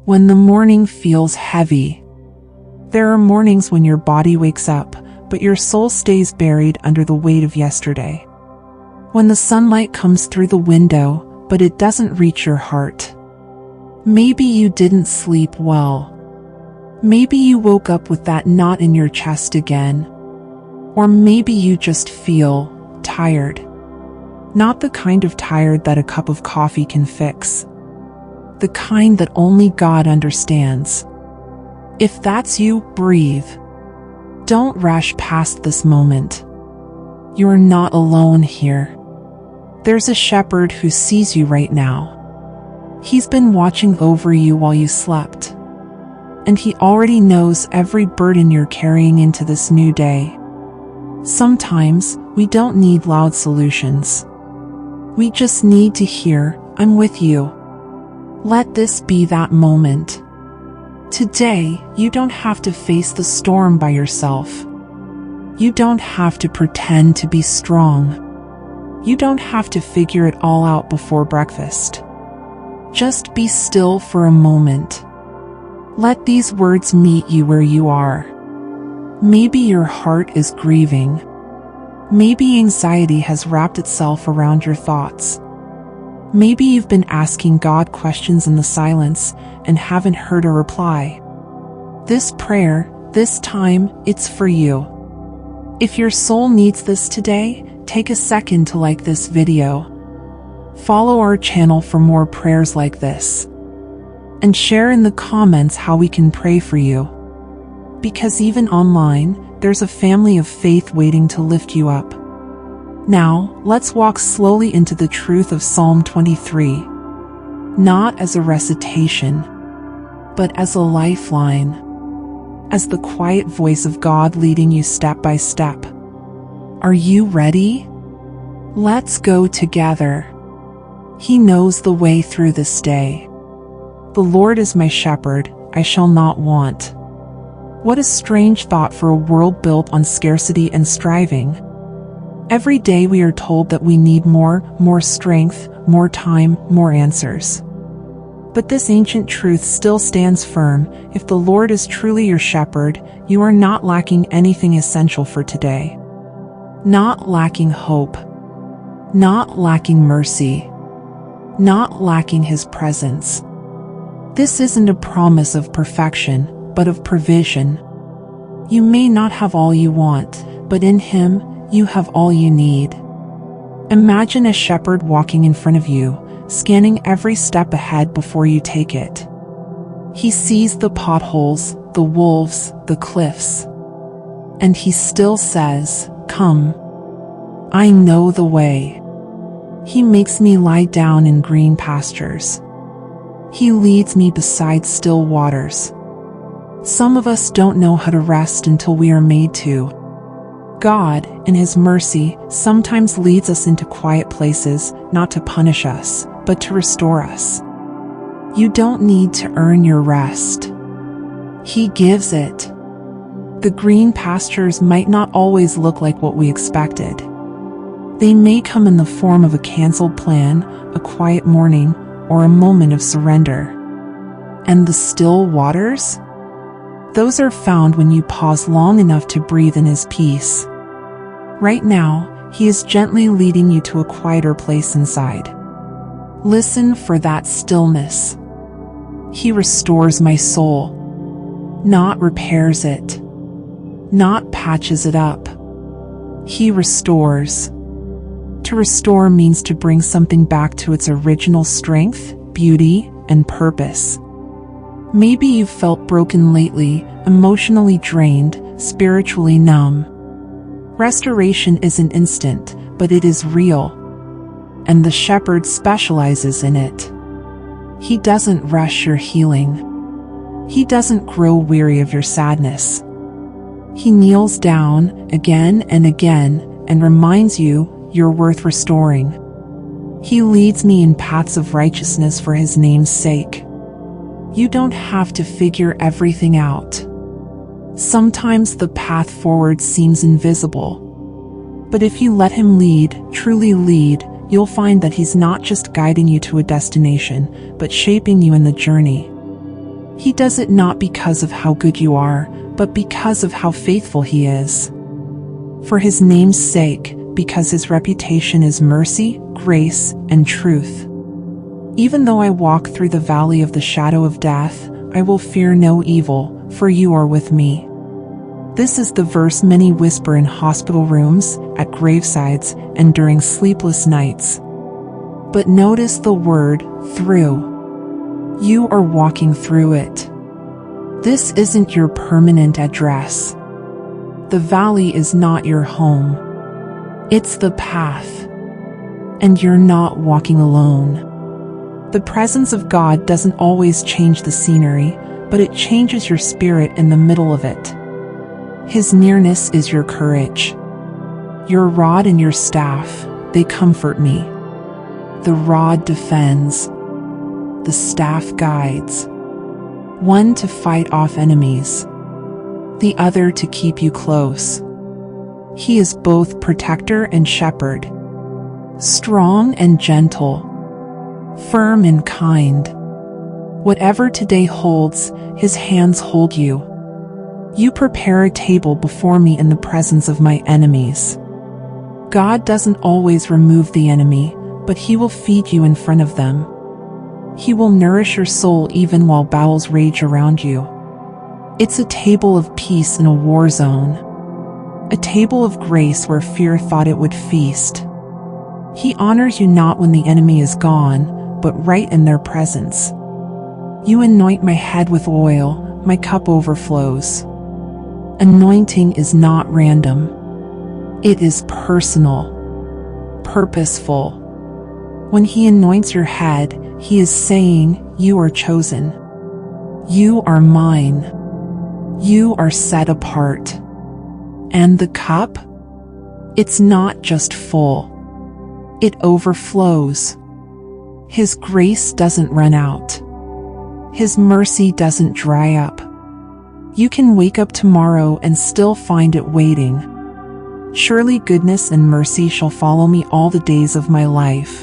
When the morning feels heavy. There are mornings when your body wakes up, but your soul stays buried under the weight of yesterday. When the sunlight comes through the window, but it doesn't reach your heart. Maybe you didn't sleep well. Maybe you woke up with that knot in your chest again. Or maybe you just feel tired. Not the kind of tired that a cup of coffee can fix. The kind that only God understands. If that's you, breathe. Don't rush past this moment. You're not alone here. There's a shepherd who sees you right now. He's been watching over you while you slept. And he already knows every burden you're carrying into this new day. Sometimes, we don't need loud solutions. We just need to hear, "I'm with you." Let this be that moment. Today, you don't have to face the storm by yourself. You don't have to pretend to be strong. You don't have to figure it all out before breakfast. Just be still for a moment. Let these words meet you where you are. Maybe your heart is grieving. Maybe anxiety has wrapped itself around your thoughts. Maybe you've been asking God questions in the silence and haven't heard a reply. This prayer, this time, it's for you. If your soul needs this today, take a second to like this video. Follow our channel for more prayers like this. And share in the comments how we can pray for you. Because even online, there's a family of faith waiting to lift you up. Now, let's walk slowly into the truth of Psalm 23. Not as a recitation, but as a lifeline. As the quiet voice of God leading you step by step. Are you ready? Let's go together. He knows the way through this day. The Lord is my shepherd, I shall not want. What a strange thought for a world built on scarcity and striving. Every day we are told that we need more strength, more time, more answers. But this ancient truth still stands firm. If the Lord is truly your shepherd, you are not lacking anything essential for today. Not lacking hope. Not lacking mercy. Not lacking His presence. This isn't a promise of perfection, but of provision. You may not have all you want, but in Him, you have all you need. Imagine a shepherd walking in front of you, scanning every step ahead before you take it. He sees the potholes, the wolves, the cliffs. And He still says, "Come. I know the way." He makes me lie down in green pastures. He leads me beside still waters. Some of us don't know how to rest until we are made to. God, in His mercy, sometimes leads us into quiet places, not to punish us, but to restore us. You don't need to earn your rest. He gives it. The green pastures might not always look like what we expected. They may come in the form of a canceled plan, a quiet morning, or a moment of surrender. And the still waters? Those are found when you pause long enough to breathe in His peace. Right now, He is gently leading you to a quieter place inside. Listen for that stillness. He restores my soul. Not repairs it. Not patches it up. He restores. To restore means to bring something back to its original strength, beauty, and purpose. Maybe you've felt broken lately, emotionally drained, spiritually numb. Restoration isn't instant, but it is real. And the shepherd specializes in it. He doesn't rush your healing. He doesn't grow weary of your sadness. He kneels down, again and again, and reminds you, you're worth restoring. He leads me in paths of righteousness for His name's sake. You don't have to figure everything out. Sometimes the path forward seems invisible. But if you let Him lead, truly lead, you'll find that He's not just guiding you to a destination, but shaping you in the journey. He does it not because of how good you are, but because of how faithful He is. For His name's sake, because His reputation is mercy, grace, and truth. Even though I walk through the valley of the shadow of death, I will fear no evil, for you are with me. This is the verse many whisper in hospital rooms, at gravesides, and during sleepless nights. But notice the word, through. You are walking through it. This isn't your permanent address. The valley is not your home. It's the path. And you're not walking alone. The presence of God doesn't always change the scenery, but it changes your spirit in the middle of it. His nearness is your courage. Your rod and your staff, they comfort me. The rod defends. The staff guides. One to fight off enemies. The other to keep you close. He is both protector and shepherd. Strong and gentle. Firm and kind. Whatever today holds, His hands hold you. You prepare a table before me in the presence of my enemies. God doesn't always remove the enemy, but He will feed you in front of them. He will nourish your soul even while battles rage around you. It's a table of peace in a war zone. A table of grace where fear thought it would feast. He honors you not when the enemy is gone, but right in their presence. You anoint my head with oil, my cup overflows. Anointing is not random. It is personal, purposeful. When He anoints your head, He is saying, you are chosen. You are mine. You are set apart. And the cup? It's not just full. It overflows. His grace doesn't run out. His mercy doesn't dry up. You can wake up tomorrow and still find it waiting. Surely goodness and mercy shall follow me all the days of my life.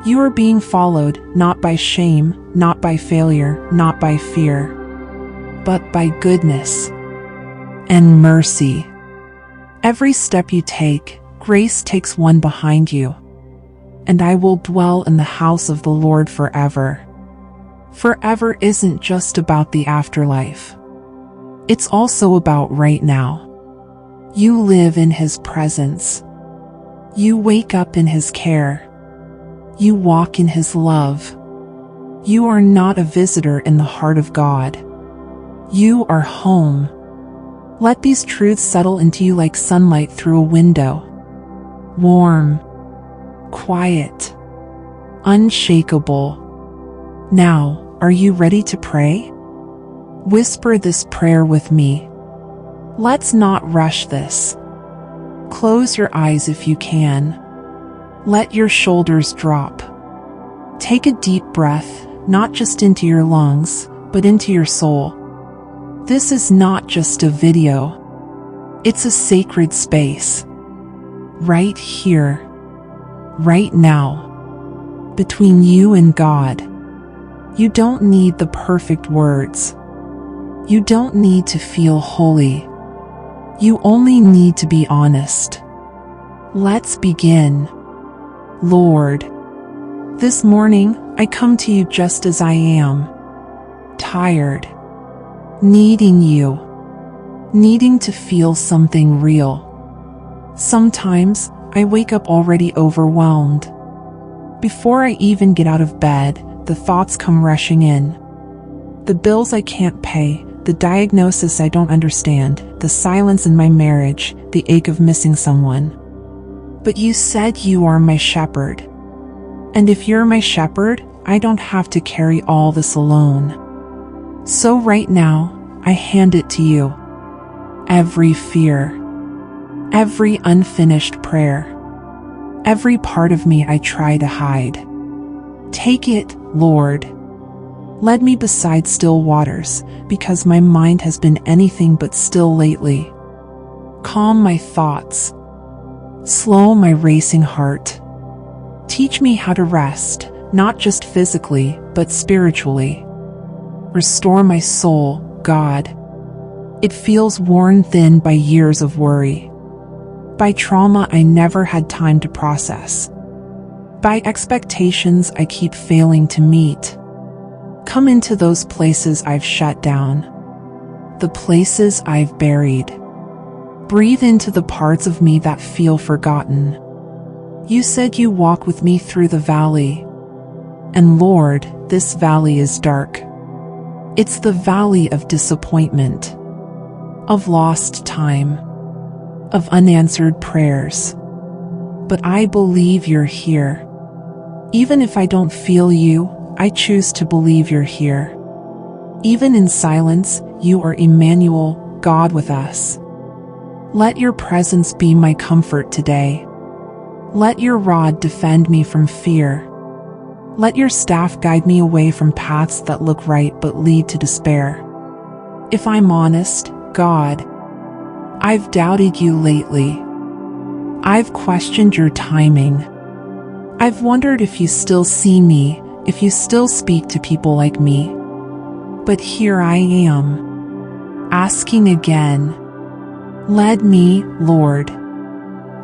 You are being followed, not by shame, not by failure, not by fear, but by goodness and mercy. Every step you take, grace takes one behind you. And I will dwell in the house of the Lord forever. Forever isn't just about the afterlife. It's also about right now. You live in His presence. You wake up in His care. You walk in His love. You are not a visitor in the heart of God. You are home. Let these truths settle into you like sunlight through a window. Warm, quiet, unshakable. Now, are you ready to pray? Whisper this prayer with me. Let's not rush this. Close your eyes if you can. Let your shoulders drop. Take a deep breath, not just into your lungs, but into your soul. This is not just a video. It's a sacred space. Right here. Right now. Between you and God. You don't need the perfect words. You don't need to feel holy. You only need to be honest. Let's begin. Lord, this morning, I come to you just as I am. Tired. Needing you. Needing to feel something real. Sometimes, I wake up already overwhelmed. Before I even get out of bed, the thoughts come rushing in. The bills I can't pay, the diagnosis I don't understand, the silence in my marriage, the ache of missing someone. But you said you are my shepherd. And if you're my shepherd, I don't have to carry all this alone. So right now, I hand it to you. Every fear. Every unfinished prayer. Every part of me I try to hide. Take it, Lord. Lead me beside still waters, because my mind has been anything but still lately. Calm my thoughts. Slow my racing heart. Teach me how to rest, not just physically, but spiritually. Restore my soul, God. It feels worn thin by years of worry, by trauma I never had time to process, by expectations I keep failing to meet. Come into those places I've shut down, the places I've buried. Breathe into the parts of me that feel forgotten. You said you walk with me through the valley. And Lord, this valley is dark. It's the valley of disappointment, of lost time, of unanswered prayers. But I believe you're here. Even if I don't feel you, I choose to believe you're here. Even in silence, you are Emmanuel, God with us. Let your presence be my comfort today. Let your rod defend me from fear. Let your staff guide me away from paths that look right but lead to despair. If I'm honest, God, I've doubted you lately. I've questioned your timing. I've wondered if you still see me, if you still speak to people like me. But here I am, asking again. Lead me, Lord,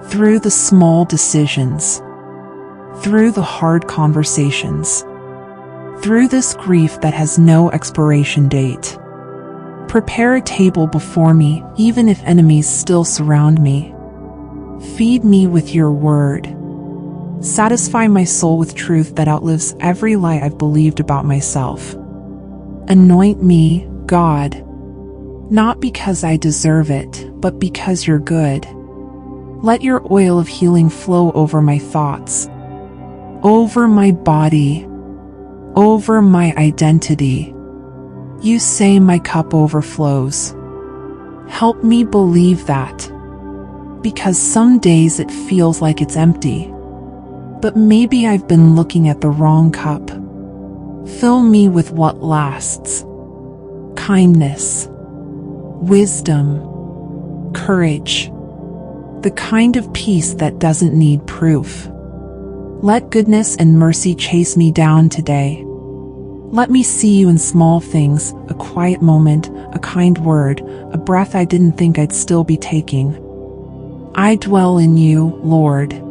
through the small decisions, through the hard conversations, through this grief that has no expiration date. Prepare a table before me, even if enemies still surround me. Feed me with your word. Satisfy my soul with truth that outlives every lie I've believed about myself. Anoint me, God, not because I deserve it, but because you're good. Let your oil of healing flow over my thoughts, over my body, over my identity. You say my cup overflows. Help me believe that, because some days it feels like it's empty. But maybe I've been looking at the wrong cup. Fill me with what lasts. Kindness, wisdom, courage, the kind of peace that doesn't need proof. Let goodness and mercy chase me down today. Let me see you in small things, a quiet moment, a kind word, a breath I didn't think I'd still be taking. I dwell in you, Lord,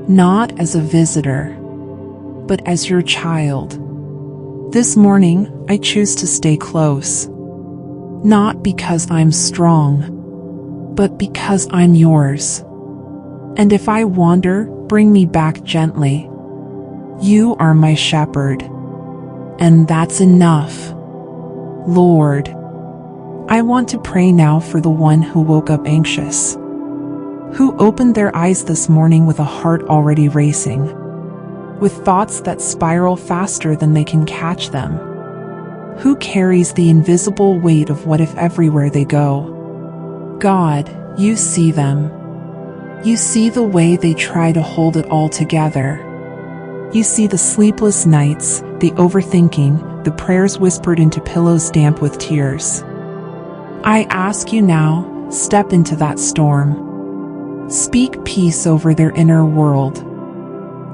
not as a visitor, but as your child. This morning, I choose to stay close, not because I'm strong, but because I'm yours. And if I wander, bring me back gently. You are my shepherd, and that's enough. Lord, I want to pray now for the one who woke up anxious, who opened their eyes this morning with a heart already racing, with thoughts that spiral faster than they can catch them, who carries the invisible weight of what if everywhere they go. God, you see them. You see the way they try to hold it all together. You see the sleepless nights, the overthinking, the prayers whispered into pillows damp with tears. I ask you now, step into that storm. Speak peace over their inner world.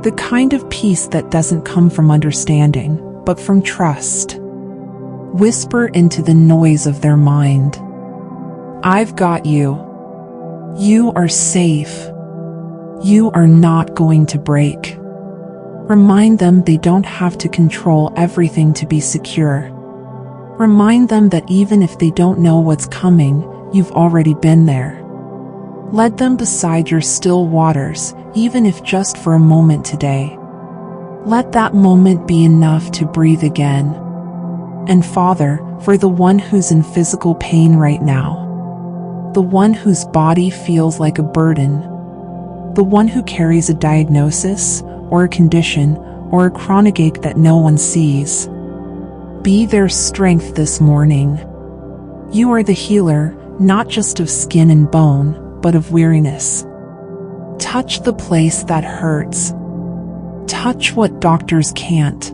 The kind of peace that doesn't come from understanding, but from trust. Whisper into the noise of their mind. I've got you. You are safe. You are not going to break. Remind them they don't have to control everything to be secure. Remind them that even if they don't know what's coming, you've already been there. Lead them beside your still waters, even if just for a moment today. Let that moment be enough to breathe again. And Father, for the one who's in physical pain right now, the one whose body feels like a burden, the one who carries a diagnosis, or a condition, or a chronic ache that no one sees, be their strength this morning. You are the healer, not just of skin and bone, but of weariness. Touch the place that hurts. Touch what doctors can't.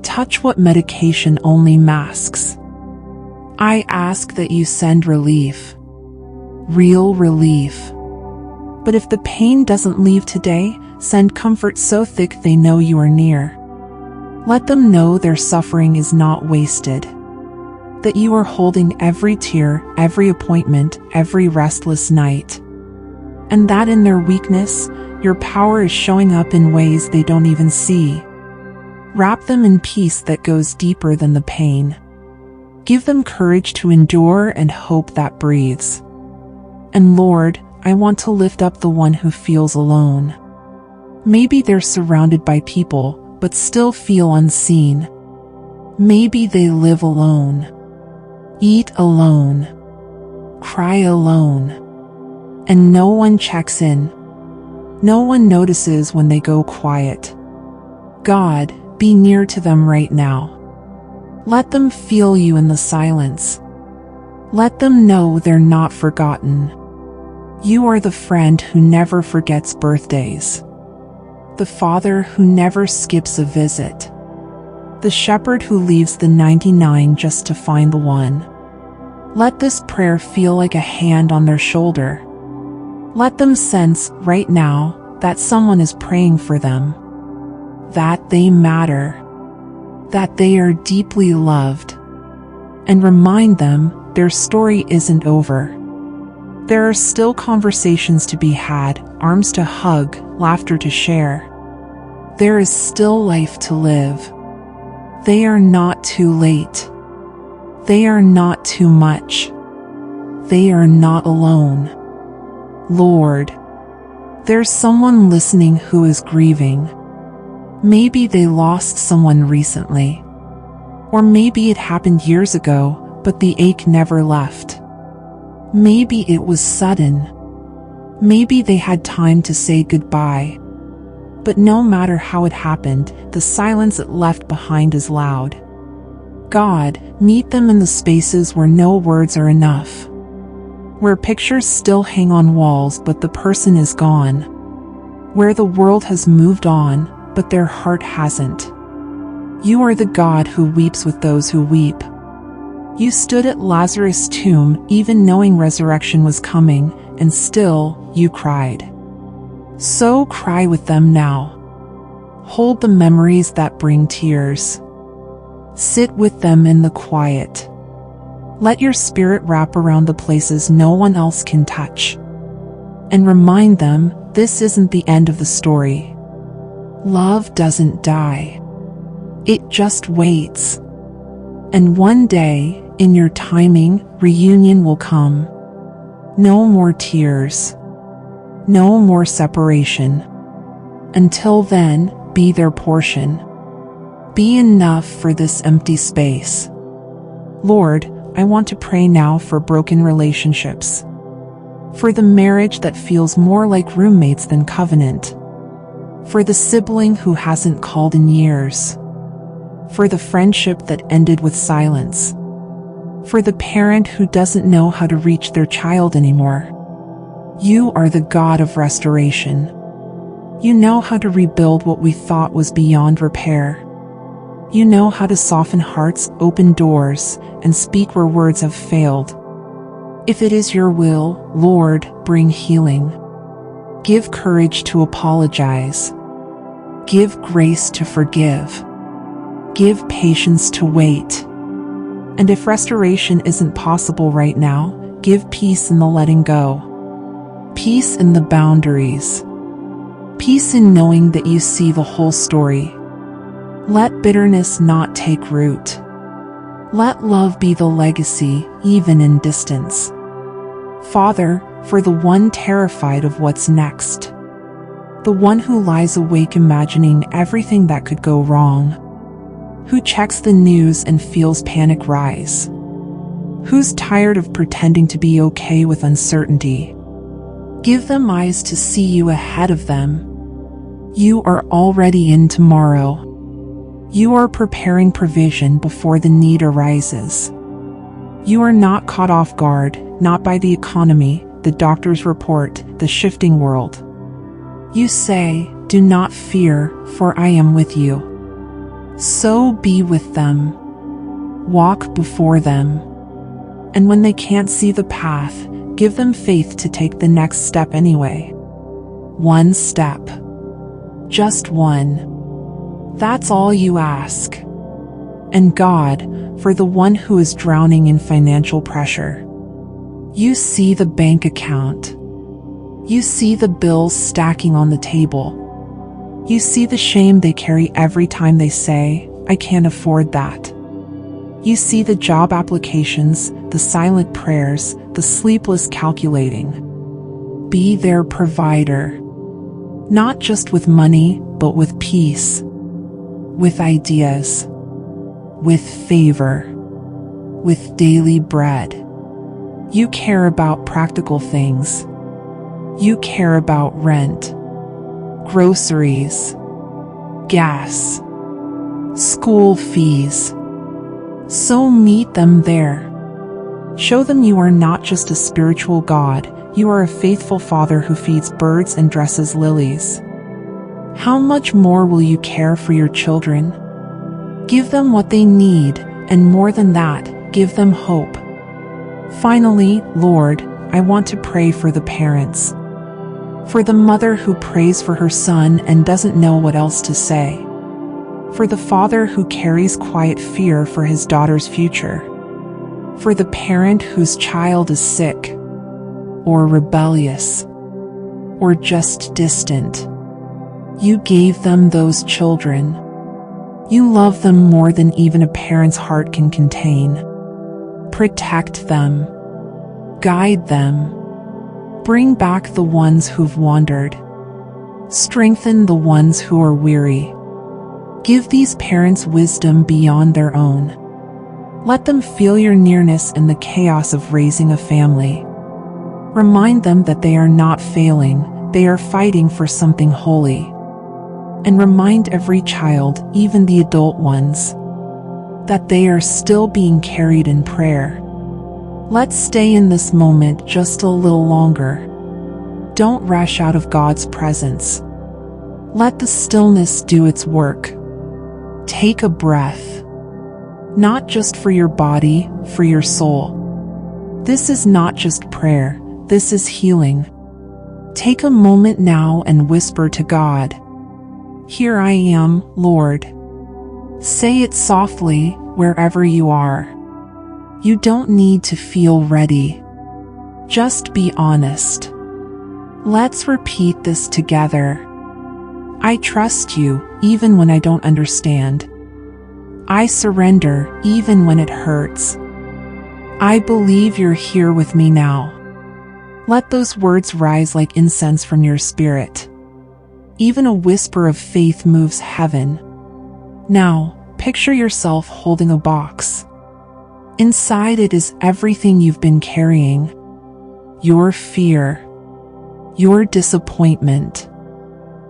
Touch what medication only masks. I ask that you send relief. Real relief. But if the pain doesn't leave today, send comfort so thick they know you are near. Let them know their suffering is not wasted, that you are holding every tear, every appointment, every restless night, and that in their weakness, your power is showing up in ways they don't even see. Wrap them in peace that goes deeper than the pain. Give them courage to endure and hope that breathes. And Lord, I want to lift up the one who feels alone. Maybe they're surrounded by people, but still feel unseen. Maybe they live alone, eat alone, cry alone, and no one checks in. No one notices when they go quiet. God, be near to them right now. Let them feel you in the silence. Let them know they're not forgotten. You are the friend who never forgets birthdays, the father who never skips a visit, the shepherd who leaves the 99 just to find the one. Let this prayer feel like a hand on their shoulder. Let them sense right now that someone is praying for them, that they matter, that they are deeply loved, and remind them their story isn't over. There are still conversations to be had, arms to hug, laughter to share. There is still life to live. They are not too late. They are not too much. They are not alone. Lord, there's someone listening who is grieving. Maybe they lost someone recently. Or maybe it happened years ago, but the ache never left. Maybe it was sudden. Maybe they had time to say goodbye. But no matter how it happened, the silence it left behind is loud. God, meet them in the spaces where no words are enough. Where pictures still hang on walls but the person is gone. Where the world has moved on, but their heart hasn't. You are the God who weeps with those who weep. You stood at Lazarus' tomb even knowing resurrection was coming, and still, you cried. So cry with them now. Hold the memories that bring tears. Sit with them in the quiet. Let your spirit wrap around the places no one else can touch. And remind them, this isn't the end of the story. Love doesn't die. It just waits. And one day, in your timing, reunion will come. No more tears. No more separation. Until then, be their portion. Be enough for this empty space. Lord, I want to pray now for broken relationships. For the marriage that feels more like roommates than covenant. For the sibling who hasn't called in years. For the friendship that ended with silence. For the parent who doesn't know how to reach their child anymore. You are the God of restoration. You know how to rebuild what we thought was beyond repair. You know how to soften hearts, open doors, and speak where words have failed. If it is your will, Lord, bring healing. Give courage to apologize. Give grace to forgive. Give patience to wait. And if restoration isn't possible right now, give peace in the letting go. Peace in the boundaries. Peace in knowing that you see the whole story. Let bitterness not take root. Let love be the legacy, even in distance. Father, for the one terrified of what's next. The one who lies awake imagining everything that could go wrong. Who checks the news and feels panic rise. Who's tired of pretending to be okay with uncertainty. Give them eyes to see you ahead of them. You are already in tomorrow. You are preparing provision before the need arises. You are not caught off guard, not by the economy, the doctor's report, the shifting world. You say, do not fear, for I am with you. So be with them. Walk before them. And when they can't see the path, give them faith to take the next step anyway. One step. Just one. That's all you ask. And God, for the one who is drowning in financial pressure. You see the bank account. You see the bills stacking on the table. You see the shame they carry every time they say, "I can't afford that." You see the job applications, the silent prayers, the sleepless calculating. Be their provider. Not just with money, but with peace. With ideas. With favor. With daily bread. You care about practical things. You care about rent, groceries, gas, school fees. So meet them there. Show them you are not just a spiritual God, you are a faithful Father who feeds birds and dresses lilies. How much more will you care for your children? Give them what they need, and more than that, give them hope. Finally, Lord, I want to pray for the parents. For the mother who prays for her son and doesn't know what else to say. For the father who carries quiet fear for his daughter's future. For the parent whose child is sick, or rebellious, or just distant. You gave them those children. You love them more than even a parent's heart can contain. Protect them. Guide them. Bring back the ones who've wandered. Strengthen the ones who are weary. Give these parents wisdom beyond their own. Let them feel your nearness in the chaos of raising a family. Remind them that they are not failing, they are fighting for something holy. And remind every child, even the adult ones, that they are still being carried in prayer. Let's stay in this moment just a little longer. Don't rush out of God's presence. Let the stillness do its work. Take a breath. Not just for your body, for your soul. This is not just prayer, this is healing. Take a moment now and whisper to God, "Here I am, Lord." Say it softly, wherever you are. You don't need to feel ready. Just be honest. Let's repeat this together. I trust you, even when I don't understand. I surrender, even when it hurts. I believe you're here with me now. Let those words rise like incense from your spirit. Even a whisper of faith moves heaven. Now, picture yourself holding a box. Inside it is everything you've been carrying. Your fear. Your disappointment.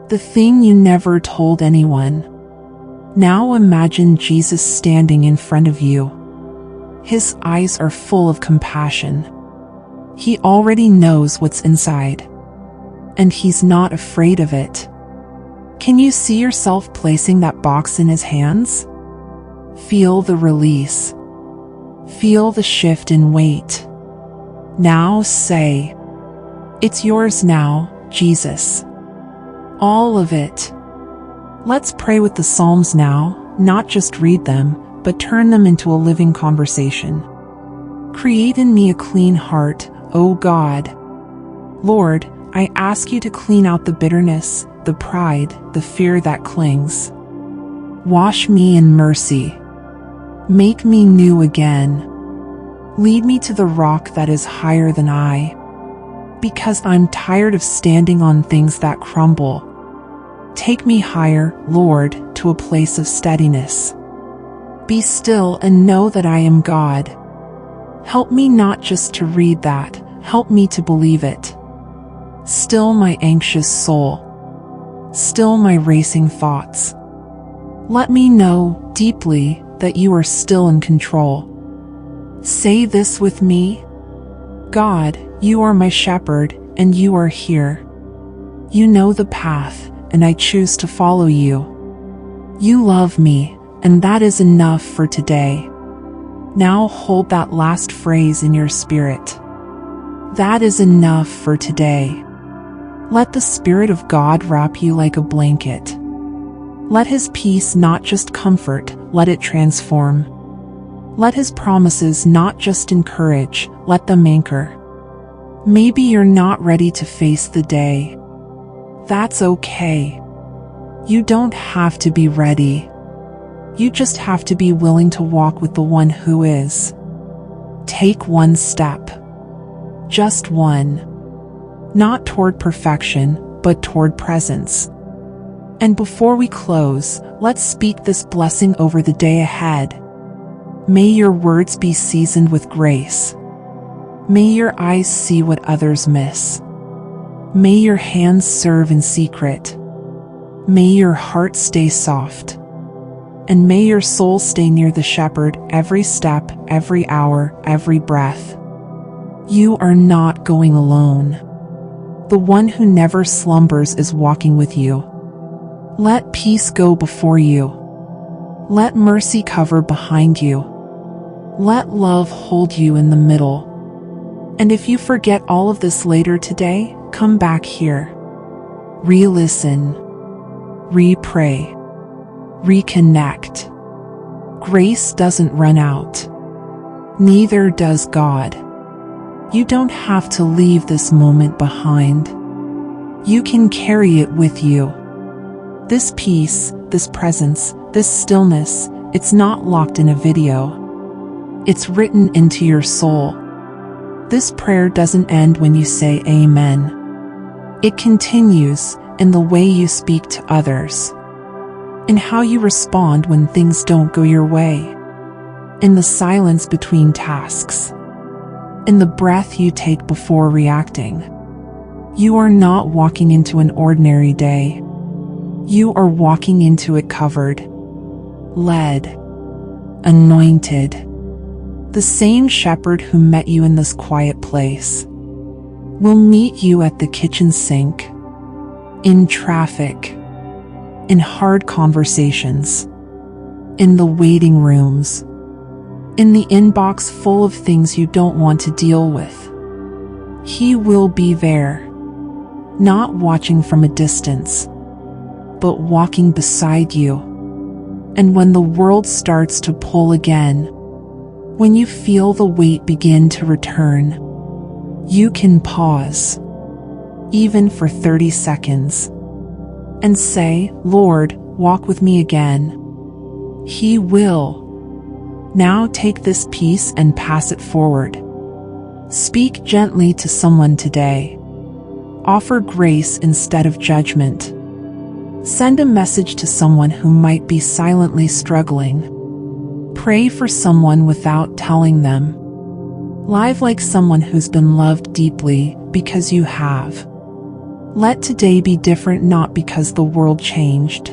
The thing you never told anyone. Now imagine Jesus standing in front of you. His eyes are full of compassion. He already knows what's inside. And he's not afraid of it. Can you see yourself placing that box in his hands? Feel the release. Feel the shift in weight. Now say, "It's yours now, Jesus." All of it. Let's pray with the Psalms now, not just read them, but turn them into a living conversation. Create in me a clean heart, O God. Lord, I ask you to clean out the bitterness, the pride, the fear that clings. Wash me in mercy. Make me new again. Lead me to the rock that is higher than I. Because I'm tired of standing on things that crumble. Take me higher, Lord, to a place of steadiness. Be still and know that I am God. Help me not just to read that, help me to believe it. Still my anxious soul. Still my racing thoughts. Let me know, deeply, that you are still in control. Say this with me. God, you are my shepherd, and you are here. You know the path, and I choose to follow you. You love me, and that is enough for today. Now hold that last phrase in your spirit. That is enough for today. Let the Spirit of God wrap you like a blanket. Let his peace not just comfort, let it transform. Let his promises not just encourage, let them anchor. Maybe you're not ready to face the day. That's okay. You don't have to be ready. You just have to be willing to walk with the one who is. Take one step. Just one. Not toward perfection, but toward presence. And before we close, let's speak this blessing over the day ahead. May your words be seasoned with grace. May your eyes see what others miss. May your hands serve in secret. May your heart stay soft. And may your soul stay near the shepherd every step, every hour, every breath. You are not going alone. The one who never slumbers is walking with you. Let peace go before you. Let mercy cover behind you. Let love hold you in the middle. And if you forget all of this later today, come back here. Re-listen. Re-pray. Reconnect. Grace doesn't run out. Neither does God. You don't have to leave this moment behind. You can carry it with you. This peace, this presence, this stillness, it's not locked in a video. It's written into your soul. This prayer doesn't end when you say amen. It continues in the way you speak to others, in how you respond when things don't go your way, in the silence between tasks, in the breath you take before reacting. You are not walking into an ordinary day. You are walking into it covered, led, anointed. The same shepherd who met you in this quiet place will meet you at the kitchen sink, in traffic, in hard conversations, in the waiting rooms, in the inbox full of things you don't want to deal with. He will be there, not watching from a distance, but walking beside you. And when the world starts to pull again, when you feel the weight begin to return, you can pause, even for 30 seconds, and say, Lord, walk with me again. He will. Now take this peace and pass it forward. Speak gently to someone today. Offer grace instead of judgment. Send a message to someone who might be silently struggling. Pray for someone without telling them. Live like someone who's been loved deeply, because you have. Let today be different, not because the world changed,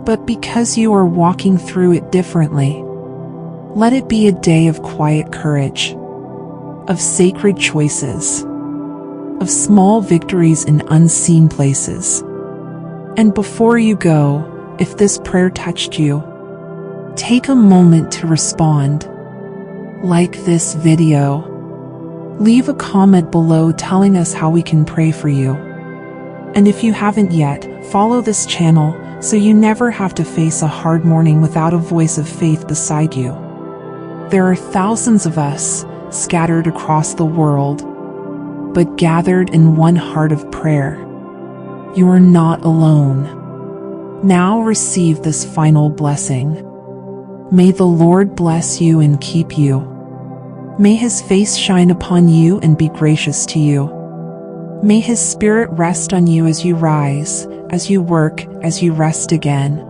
but because you are walking through it differently. Let it be a day of quiet courage, of sacred choices, of small victories in unseen places. And before you go, if this prayer touched you, take a moment to respond. Like this video. Leave a comment below telling us how we can pray for you. And if you haven't yet, follow this channel so you never have to face a hard morning without a voice of faith beside you. There are thousands of us scattered across the world, but gathered in one heart of prayer. You are not alone. Now receive this final blessing. May the Lord bless you and keep you. May his face shine upon you and be gracious to you. May his spirit rest on you as you rise, as you work, as you rest again.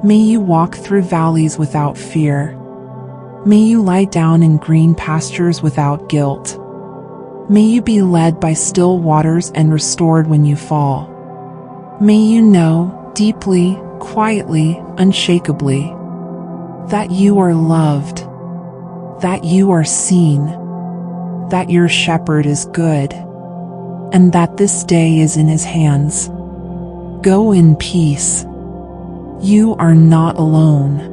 May you walk through valleys without fear. May you lie down in green pastures without guilt. May you be led by still waters and restored when you fall. May you know, deeply, quietly, unshakably, that you are loved, that you are seen, that your shepherd is good, and that this day is in his hands. Go in peace. You are not alone.